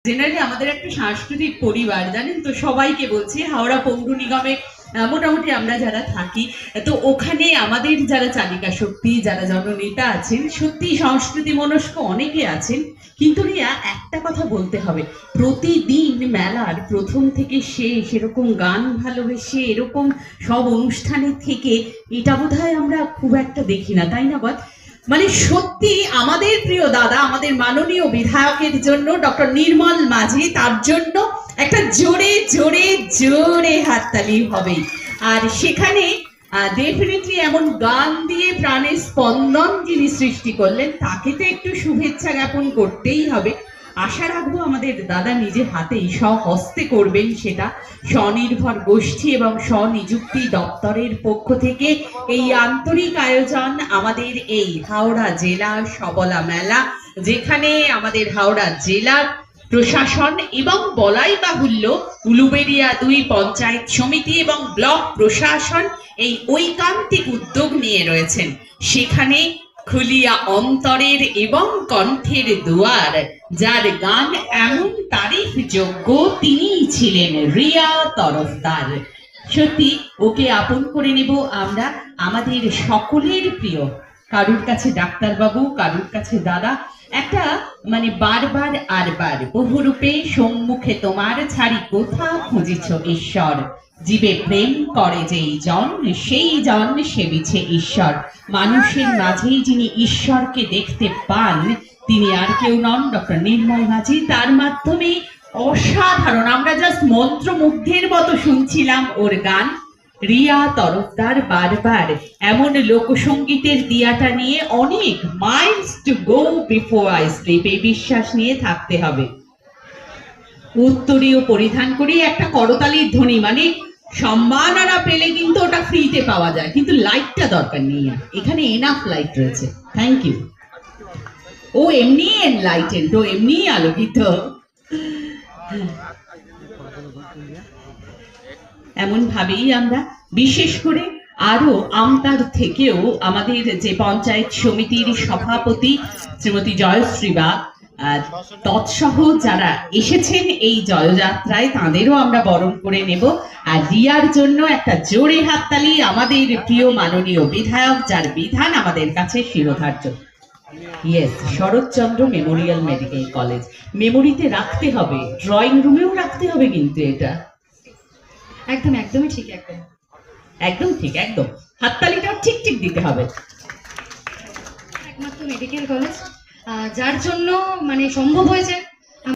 Generally আমাদের একটা সাংস্কৃতিক পরিবার, জানেন তো, সবাইকে বলছি হাওড়া পৌর নিগমে মোটামুটি আমরা যারা থাকি, তো ওখানে আমাদের যারা চালিকা শক্তি, যারা জননেতা আছেন, সত্যি সংস্কৃতি মনস্ক অনেকে আছেন। কিন্তু রিয়া, একটা কথা বলতে হবে, প্রতিদিন মেলার প্রথম থেকে শেষ এরকম গান ভালোবেসে এরকম সব অনুষ্ঠানে থেকে এটা বোধহয় আমরা খুব একটা দেখি না, তাই না বল? মানে সত্যি আমাদের প্রিয় দাদা, আমাদের মাননীয় বিধায়কের জন্য ডক্টর নির্মল মাঝি, তার জন্য একটা জোরে জোরে জোরে হাততালি হবে। আর সেখানে ডেফিনেটলি এমন গান দিয়ে প্রাণের স্পন্দন যিনি সৃষ্টি করলেন, তাকে তো একটু শুভেচ্ছা জ্ঞাপন করতেই হবে। আশা রাখবো আমাদের দাদা নিজে হাতেই স্বহস্তে করবেন সেটা। স্বনির্ভর গোষ্ঠী এবং স্বনিযুক্তি দপ্তরের পক্ষ থেকে এই আন্তরিক আয়োজন আমাদের এই হাওড়া জেলা সবলা মেলা, যেখানে আমাদের হাওড়া জেলার প্রশাসন এবং বলাই বাহুল্য উলুবেড়িয়া 2 পঞ্চায়েত সমিতি এবং ব্লক প্রশাসন এই ঐকান্তিক উদ্যোগ নিয়ে রয়েছেন। সেখানে খুলিয়া অন্তরের এবং কণ্ঠের দুয়ার, যার গান এমন তারিফ যোগ্য, তিনিই ছিলেন রিয়া তরফদার। সত্যি ওকে আপন করে নেব আমরা, আমাদের সকলের প্রিয়। কারুর কাছে ডাক্তারবাবু, কারুর কাছে দাদা, একটা মানে বারবার আরবার বহুরূপে সম্মুখে তোমার ছাড়ি কোথা খুঁজিছ ঈশ্বর, জীবে প্রেম করে যেই জন সেই জন সেবিছে ঈশ্বর। মানুষের মাঝেই যিনি ঈশ্বরকে দেখতে পান, তিনি আর কেউ নন, ডক্টর নির্মল মাঝি। তার মাধ্যমে অসাধারণ, আমরা জাস্ট মন্ত্রমুগ্ধের মতো শুনছিলাম ওর গান। রিয়া তরফদার বারবার এমন লোকসঙ্গীতের দিয়াটা নিয়ে অনেক Miles to go before I sleep, এই বিশ্বাস নিয়ে থাকতে হবে। উত্তরীয় পরিধান করে একটা করতালির ধ্বনি, মানে সম্মাননা পেলে কিন্তু ওটা ফ্রিতে পাওয়া যায়, কিন্তু লাইটটা দরকার নেই, এখানে এনাফ লাইট রয়েছে। Thank you. ও এমনি এনলাইটেন্ড, ও এমনি আলোকিত। এমন ভাবেই আমরা, বিশেষ করে আরো আমতার থেকেও আমাদের যে পঞ্চায়েত সমিতির সভাপতি শ্রীমতী জয়শ্রী বা তৎসহ যারা এসেছেন এই জয়যাত্রায়, তাদেরও আমরা বরণ করে নেব। আর রিয়ার জন্য একটা জোরে হাততালি আমাদের প্রিয় মাননীয় বিধায়ক, যার বিধান আমাদের কাছে শিরোধার্য। Yes, Saratchandra memorial medical college মেমোরিতে রাখতে হবে, ড্রয়িং রুমেও রাখতে হবে, কিন্তু এটা একদম একদমই ঠিক, একদম ঠিক, একদম হাততালিটাও ঠিক ঠিক দিতে হবে। একমাত্র মেডিকেল কলেজ যার জন্য মানে সম্ভব হয়েছে